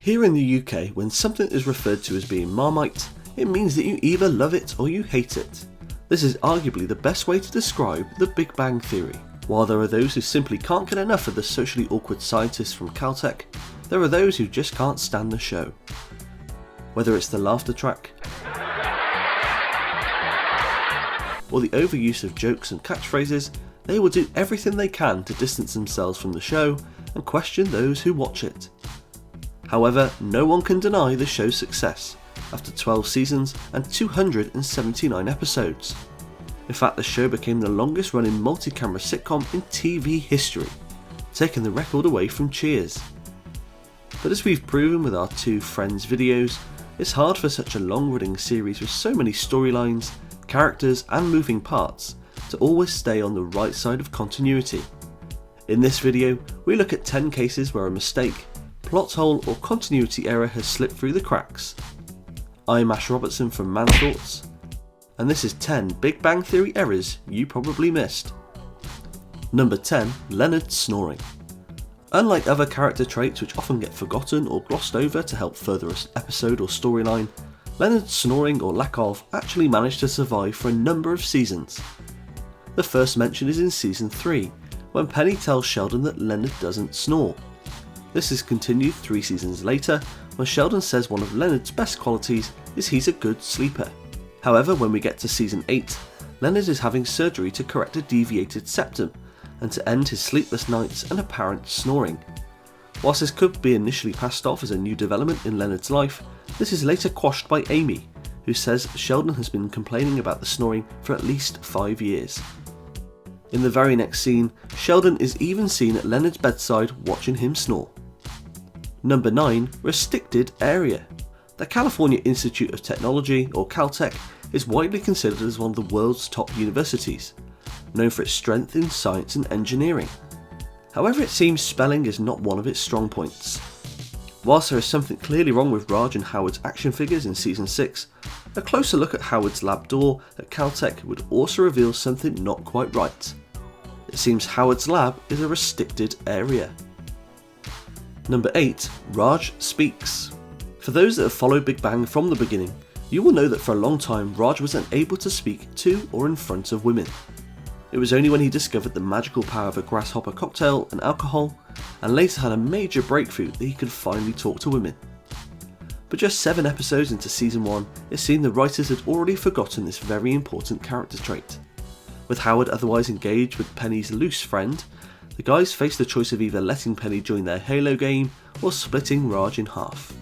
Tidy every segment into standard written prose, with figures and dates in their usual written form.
Here in the UK, when something is referred to as being Marmite, it means that you either love it or you hate it. This is arguably the best way to describe the Big Bang Theory. While there are those who simply can't get enough of the socially awkward scientists from Caltech, there are those who just can't stand the show. Whether it's the laughter track, or the overuse of jokes and catchphrases, they will do everything they can to distance themselves from the show and question those who watch it. However, no one can deny the show's success after 12 seasons and 279 episodes. In fact, the show became the longest running multi-camera sitcom in TV history, taking the record away from Cheers. But as we've proven with our two Friends videos, it's hard for such a long-running series with so many storylines, characters and moving parts to always stay on the right side of continuity. In this video, we look at 10 cases where a mistake, plot hole or continuity error has slipped through the cracks. I'm Ash Robertson from Man Thoughts, and this is 10 Big Bang Theory errors you probably missed. Number 10. Leonard's snoring. Unlike other character traits which often get forgotten or glossed over to help further an episode or storyline, Leonard's snoring or lack of actually managed to survive for a number of seasons. The first mention is in season 3, when Penny tells Sheldon that Leonard doesn't snore. This is continued 3 seasons later, when Sheldon says one of Leonard's best qualities is he's a good sleeper. However, when we get to season 8, Leonard is having surgery to correct a deviated septum and to end his sleepless nights and apparent snoring. Whilst this could be initially passed off as a new development in Leonard's life, this is later quashed by Amy, who says Sheldon has been complaining about the snoring for at least 5 years. In the very next scene, Sheldon is even seen at Leonard's bedside watching him snore. Number 9. Restricted area. The California Institute of Technology, or Caltech, is widely considered as one of the world's top universities, known for its strength in science and engineering. However, it seems spelling is not one of its strong points. Whilst there is something clearly wrong with Raj and Howard's action figures in season 6, a closer look at Howard's lab door at Caltech would also reveal something not quite right. It seems Howard's lab is a restricted area. Number 8. Raj speaks. For those that have followed Big Bang from the beginning, you will know that for a long time Raj was unable to speak to or in front of women. It was only when he discovered the magical power of a grasshopper cocktail and alcohol, and later had a major breakthrough that he could finally talk to women. But just 7 episodes into season 1, it seemed the writers had already forgotten this very important character trait. With Howard otherwise engaged with Penny's loose friend, the guys faced the choice of either letting Penny join their Halo game or splitting Raj in half.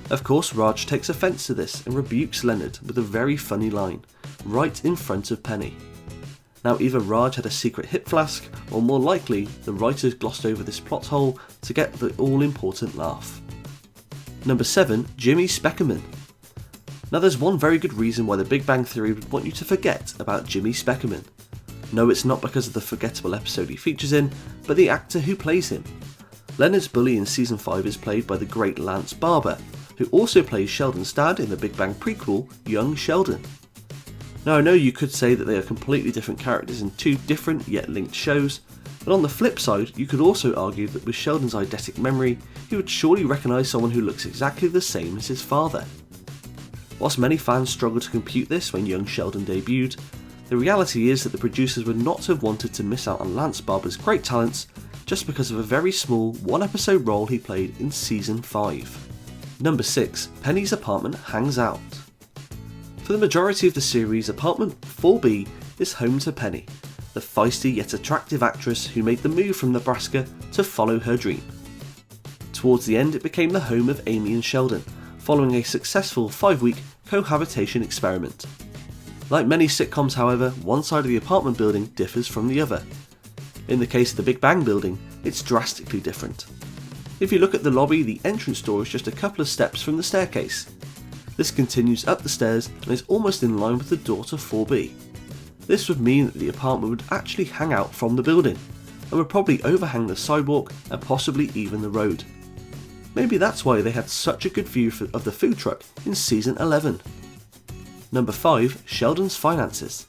Of course, Raj takes offence to this and rebukes Leonard with a very funny line, right in front of Penny. Now either Raj had a secret hip flask, or more likely, the writers glossed over this plot hole to get the all-important laugh. Number 7. Jimmy Speckerman. Now there's one very good reason why the Big Bang Theory would want you to forget about Jimmy Speckerman. No, it's not because of the forgettable episode he features in, but the actor who plays him. Leonard's bully in season 5 is played by the great Lance Barber, who also plays Sheldon's dad in the Big Bang prequel, Young Sheldon. Now I know you could say that they are completely different characters in 2 different yet linked shows, but on the flip side you could also argue that with Sheldon's eidetic memory, he would surely recognise someone who looks exactly the same as his father. Whilst many fans struggled to compute this when Young Sheldon debuted, the reality is that the producers would not have wanted to miss out on Lance Barber's great talents just because of a very small 1-episode role he played in season 5. Number 6. Penny's apartment hangs out. For the majority of the series, apartment 4B is home to Penny, the feisty yet attractive actress who made the move from Nebraska to follow her dream. Towards the end, it became the home of Amy and Sheldon, following a successful 5-week cohabitation experiment. Like many sitcoms, however, one side of the apartment building differs from the other. In the case of the Big Bang building, it's drastically different. If you look at the lobby, the entrance door is just a couple of steps from the staircase. This continues up the stairs and is almost in line with the door to 4B. This would mean that the apartment would actually hang out from the building, and would probably overhang the sidewalk and possibly even the road. Maybe that's why they had such a good view of the food truck in season 11. Number 5. Sheldon's finances.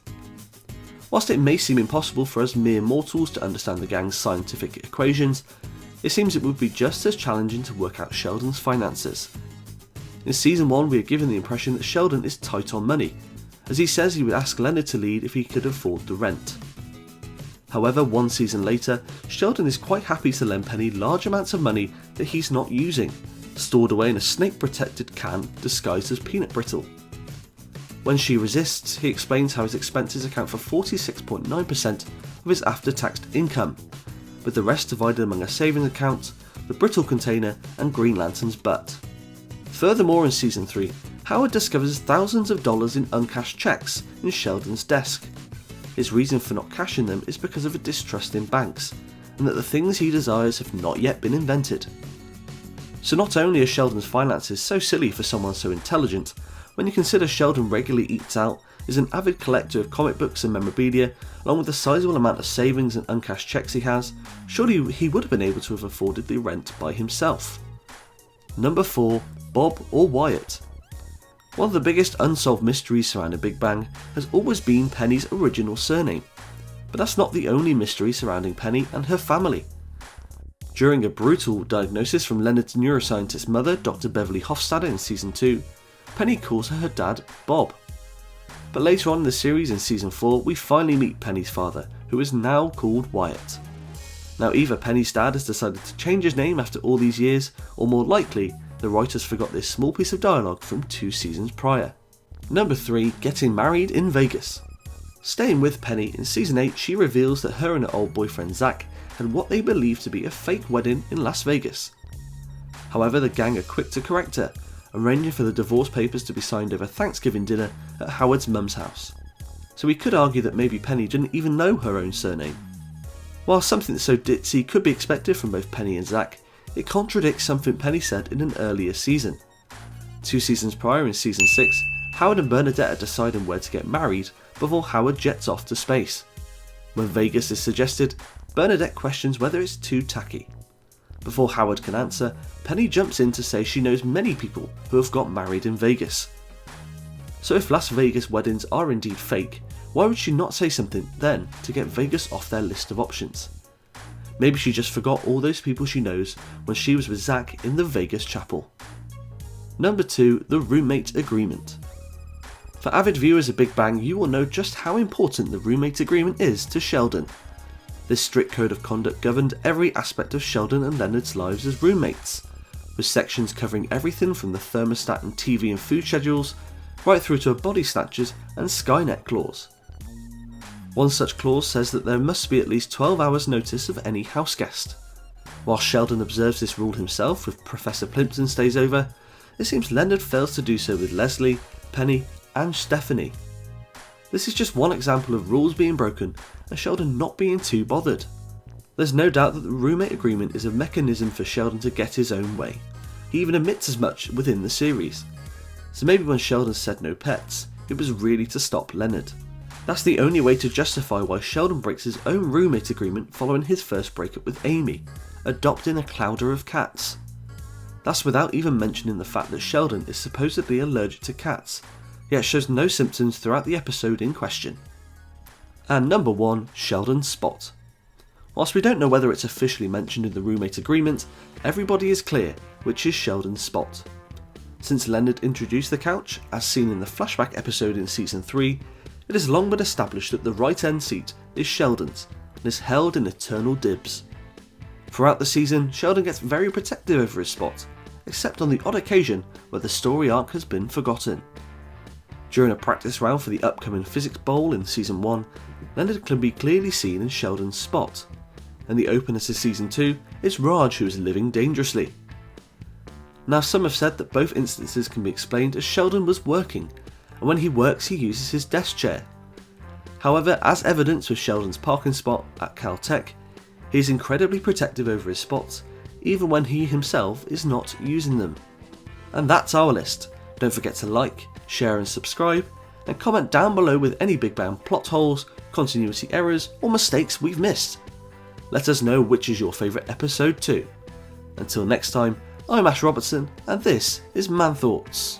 Whilst it may seem impossible for us mere mortals to understand the gang's scientific equations, it seems it would be just as challenging to work out Sheldon's finances. In season 1 we are given the impression that Sheldon is tight on money, as he says he would ask Leonard to lead if he could afford the rent. However, one season later, Sheldon is quite happy to lend Penny large amounts of money that he's not using, stored away in a snake-protected can disguised as peanut brittle. When she resists, he explains how his expenses account for 46.9% of his after-tax income, with the rest divided among a savings account, the brittle container, and Green Lantern's butt. Furthermore, in season 3, Howard discovers thousands of dollars in uncashed checks in Sheldon's desk. His reason for not cashing them is because of a distrust in banks, and that the things he desires have not yet been invented. So not only are Sheldon's finances so silly for someone so intelligent, when you consider Sheldon regularly eats out, is an avid collector of comic books and memorabilia, along with the sizable amount of savings and uncashed checks he has, surely he would have been able to have afforded the rent by himself. Number 4. Bob or Wyatt. One of the biggest unsolved mysteries surrounding Big Bang has always been Penny's original surname, but that's not the only mystery surrounding Penny and her family. During a brutal diagnosis from Leonard's neuroscientist mother, Dr. Beverly Hofstadter, in season 2, Penny calls her dad Bob. But later on in the series, in season 4, we finally meet Penny's father, who is now called Wyatt. Now either Penny's dad has decided to change his name after all these years, or more likely, the writers forgot this small piece of dialogue from 2 seasons prior. Number 3. Getting married in Vegas. Staying with Penny, in season 8 she reveals that her and her old boyfriend Zach had what they believe to be a fake wedding in Las Vegas. However, the gang are quick to correct her, arranging for the divorce papers to be signed over Thanksgiving dinner at Howard's mum's house. So we could argue that maybe Penny didn't even know her own surname. While something so ditzy could be expected from both Penny and Zach, it contradicts something Penny said in an earlier season. 2 seasons prior, in season 6, Howard and Bernadette are deciding where to get married before Howard jets off to space. When Vegas is suggested, Bernadette questions whether it's too tacky. Before Howard can answer, Penny jumps in to say she knows many people who have got married in Vegas. So if Las Vegas weddings are indeed fake, why would she not say something then to get Vegas off their list of options? Maybe she just forgot all those people she knows when she was with Zach in the Vegas chapel. Number 2. The roommate agreement. For avid viewers of Big Bang, you will know just how important the roommate agreement is to Sheldon. This strict code of conduct governed every aspect of Sheldon and Leonard's lives as roommates, with sections covering everything from the thermostat and TV and food schedules, right through to a body snatchers and Skynet clause. One such clause says that there must be at least 12 hours notice of any house guest. While Sheldon observes this rule himself if Professor Plimpton stays over, it seems Leonard fails to do so with Leslie, Penny and Stephanie. This is just one example of rules being broken and Sheldon not being too bothered. There's no doubt that the roommate agreement is a mechanism for Sheldon to get his own way. He even admits as much within the series. So maybe when Sheldon said no pets, it was really to stop Leonard. That's the only way to justify why Sheldon breaks his own roommate agreement following his first breakup with Amy, adopting a clouder of cats. That's without even mentioning the fact that Sheldon is supposedly allergic to cats, yet shows no symptoms throughout the episode in question. And number 1, Sheldon's spot. Whilst we don't know whether it's officially mentioned in the roommate agreement, everybody is clear which is Sheldon's spot. Since Leonard introduced the couch, as seen in the flashback episode in season 3, it has long been established that the right end seat is Sheldon's and is held in eternal dibs. Throughout the season, Sheldon gets very protective over his spot, except on the odd occasion where the story arc has been forgotten. During a practice round for the upcoming Physics Bowl in season 1, Leonard can be clearly seen in Sheldon's spot, and the opener to season 2 is Raj, who is living dangerously. Now some have said that both instances can be explained as Sheldon was working, and when he works he uses his desk chair. However, as evidenced with Sheldon's parking spot at Caltech, he is incredibly protective over his spots, even when he himself is not using them. And that's our list. Don't forget to like, share and subscribe, and comment down below with any Big Bang plot holes, continuity errors or mistakes we've missed. Let us know which is your favourite episode too. Until next time, I'm Ash Robertson and this is Man Thoughts.